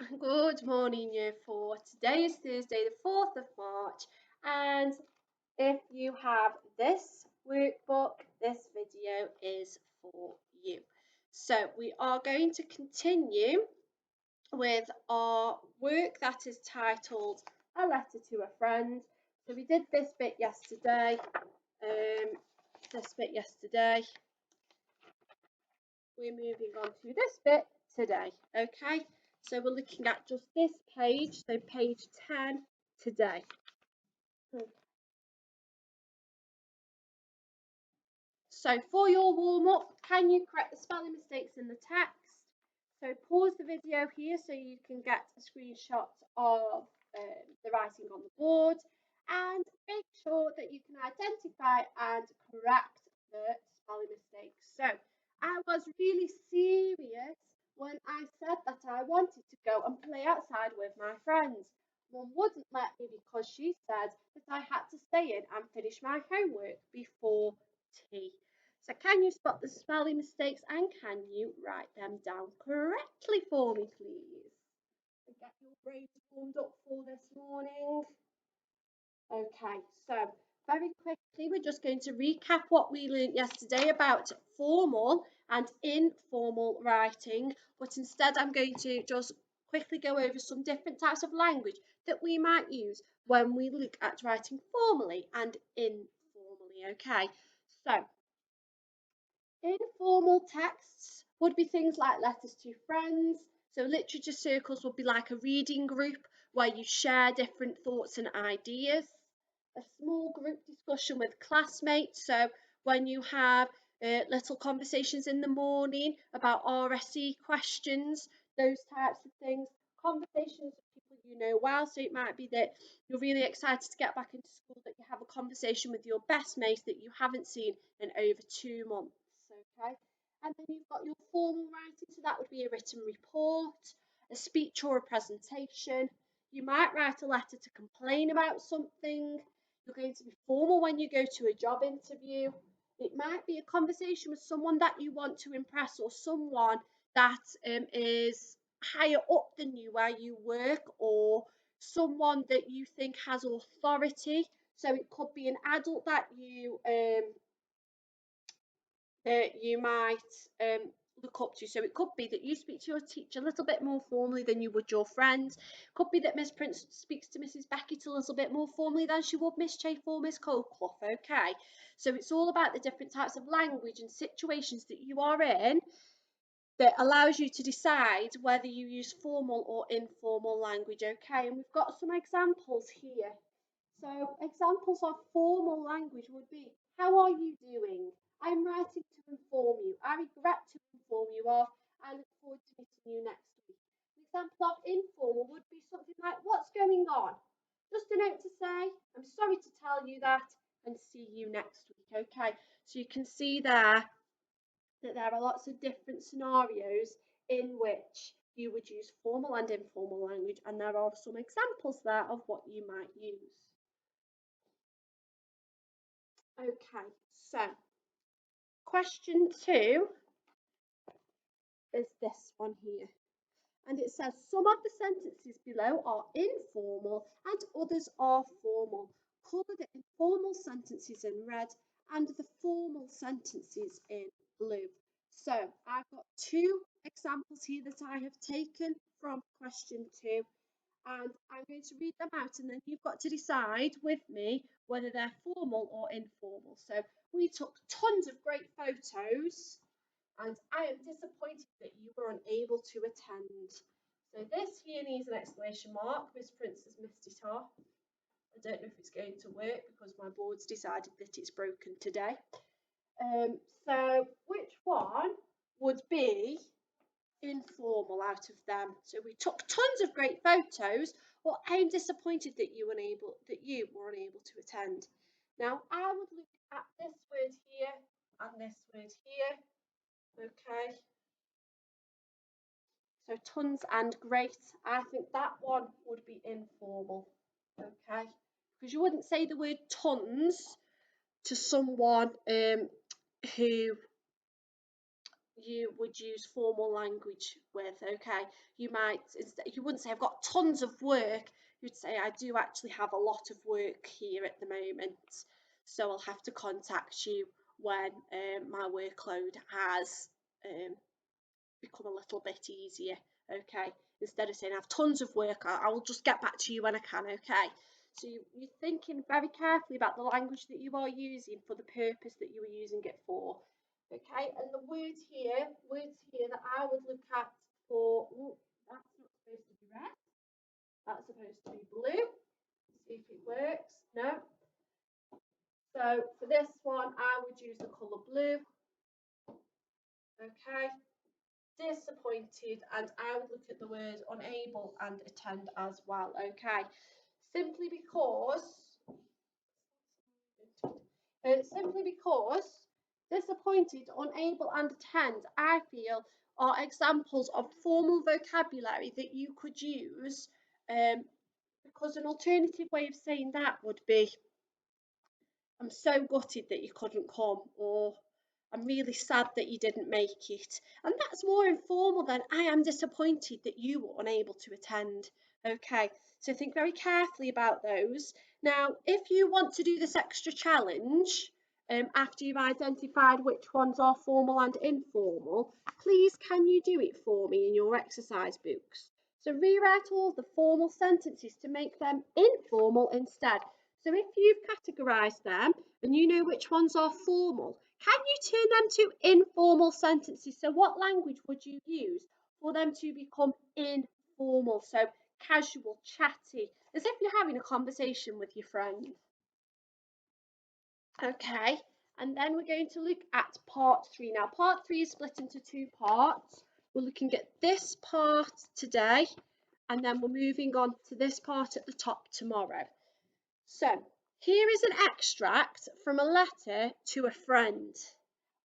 Good morning, Year 4. Today is Thursday, the 4th of March, and if you have this workbook, this video is for you. So, we are going to continue with our work that is titled A Letter to a Friend. So, we did this bit yesterday. We're moving on to this bit today, okay? So we're looking at just this page, so page 10 today. So for your warm-up, can you correct the spelling mistakes in the text? So pause the video here so you can get a screenshot of the writing on the board, and make sure that you can identify and correct the spelling mistakes. So I was really serious when I said that I wanted to go and play outside with my friends. Mum wouldn't let me because she said that I had to stay in and finish my homework before tea. So can you spot the spelling mistakes and can you write them down correctly for me, please? So get your brains warmed up for this morning. Okay, so very quickly, we're just going to recap what we learned yesterday about formal and informal writing, but instead I'm going to just quickly go over some different types of language that we might use when we look at writing formally and informally, okay? So, informal texts would be things like letters to friends. So literature circles would be like a reading group where you share different thoughts and ideas. A small group discussion with classmates. So when you have little conversations in the morning about RSE questions, those types of things. Conversations with people you know well. So it might be that you're really excited to get back into school, that you have a conversation with your best mate that you haven't seen in over 2 months. Okay, and then you've got your formal writing, so that would be a written report, a speech or a presentation. You might write a letter to complain about something. You're going to be formal when you go to a job interview. It might be a conversation with someone that you want to impress, or someone that is higher up than you where you work, or someone that you think has authority. So it could be an adult that you might look up to. So it could be that you speak to your teacher a little bit more formally than you would your friends. It could be that Miss Prince speaks to Mrs. Beckett a little bit more formally than she would Miss Chafe or Miss Coldclough, okay? So it's all about the different types of language and situations that you are in that allows you to decide whether you use formal or informal language, okay? And we've got some examples here. So examples of formal language would be, how are you doing? I'm writing to inform you. I regret to inform you of. I look forward to meeting you next week. An example of informal would be something like, what's going on? Just a note to say, I'm sorry to tell you that, and see you next week, okay? So you can see there that there are lots of different scenarios in which you would use formal and informal language, and there are some examples there of what you might use. Okay, so question 2 is this one here. And it says, some of the sentences below are informal and others are formal. Colour the informal sentences in red and the formal sentences in blue. So I've got 2 examples here that I have taken from question 2. And I'm going to read them out, and then you've got to decide with me whether they're formal or informal. So we took tons of great photos, and I am disappointed that you were unable to attend. So this here needs an exclamation mark. Miss Prince has missed it off. I don't know if it's going to work because my board's decided that it's broken today. So which one would be informal out of them? So we took tons of great photos. Well, I'm disappointed that you were unable to attend. Now I would look at this word here and this word here. Okay. So tons and great. I think that one would be informal. Okay. Because you wouldn't say the word tons to someone who you would use formal language with. Okay, you might, instead, you wouldn't say I've got tons of work. You'd say I do actually have a lot of work here at the moment, so I'll have to contact you when my workload has become a little bit easier. Okay, instead of saying I have tons of work, I will just get back to you when I can. Okay, so you're thinking very carefully about the language that you are using for the purpose that you are using it for. Okay, and the words here that I would look at for, that's not supposed to be red, that's supposed to be blue. See if it works. No. So for this one, I would use the colour blue. Okay, disappointed, and I would look at the word unable and attend as well. Okay, simply because disappointed, unable, and attend, I feel, are examples of formal vocabulary that you could use, because an alternative way of saying that would be I'm so gutted that you couldn't come, or I'm really sad that you didn't make it. And that's more informal than I am disappointed that you were unable to attend. Okay, so think very carefully about those. Now, if you want to do this extra challenge, after you've identified which ones are formal and informal, please can you do it for me in your exercise books? So rewrite all the formal sentences to make them informal instead. So if you've categorised them and you know which ones are formal, can you turn them to informal sentences? So what language would you use for them to become informal? So casual, chatty, as if you're having a conversation with your friend. Okay, and then we're going to look at part 3. Now, part 3 is split into 2 parts. We're looking at this part today, and then we're moving on to this part at the top tomorrow. So, here is an extract from a letter to a friend.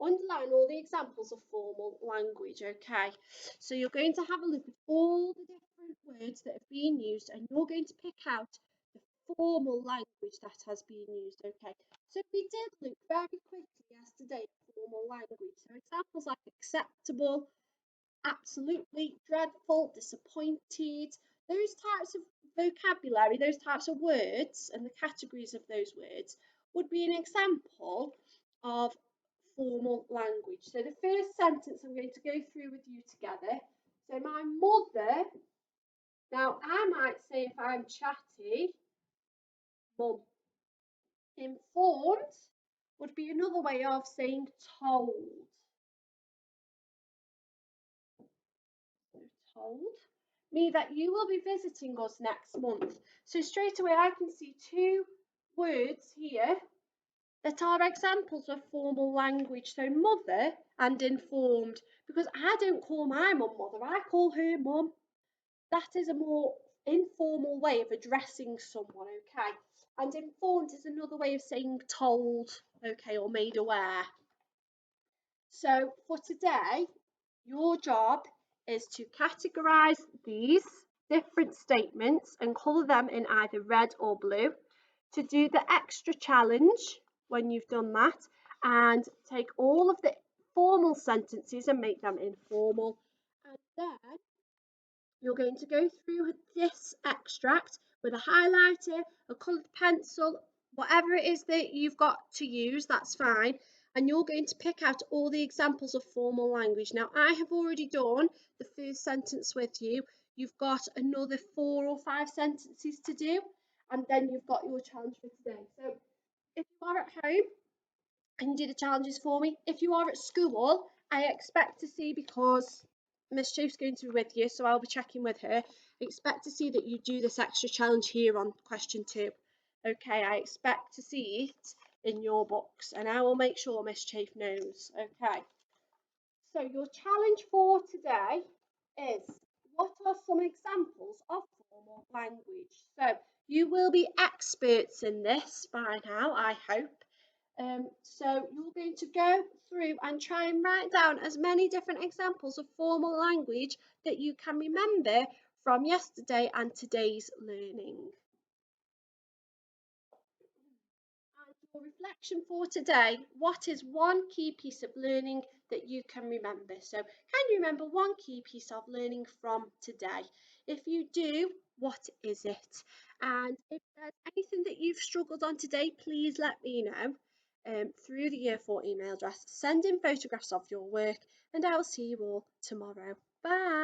Underline all the examples of formal language, okay? So you're going to have a look at all the different words that have been used, and you're going to pick out the formal language that has been used, okay? So we did look very quickly yesterday at formal language. So examples like acceptable, absolutely, dreadful, disappointed, those types of vocabulary, those types of words and the categories of those words would be an example of formal language. So the first sentence I'm going to go through with you together. So my mother, now I might say if I'm chatty, mum. Informed would be another way of saying told. Told me that you will be visiting us next month. So straight away I can see 2 words here that are examples of formal language. So mother and informed, because I don't call my mum mother, I call her mum. That is a more informal way of addressing someone, okay? And informed is another way of saying told, okay, or made aware. So for today, your job is to categorise these different statements and colour them in either red or blue. To do the extra challenge when you've done that, and take all of the formal sentences and make them informal. And then you're going to go through this extract with a highlighter, a coloured pencil, whatever it is that you've got to use, that's fine. And you're going to pick out all the examples of formal language. Now, I have already done the first sentence with you. You've got another 4 or 5 sentences to do, and then you've got your challenge for today. So if you are at home, and you do the challenges for me. If you are at school, I expect to see, because Miss Chief's going to be with you, so I'll be checking with her. I expect to see that you do this extra challenge here on question 2. Okay, I expect to see it in your books, and I will make sure Miss Chief knows. Okay. So your challenge for today is, what are some examples of formal language? So you will be experts in this by now, I hope. So you're going to go through and try and write down as many different examples of formal language that you can remember from yesterday and today's learning. And for reflection for today, what is one key piece of learning that you can remember? So can you remember one key piece of learning from today? If you do, what is it? And if there's anything that you've struggled on today, please let me know through the Year 4 email address. Send in photographs of your work, and I will see you all tomorrow. Bye.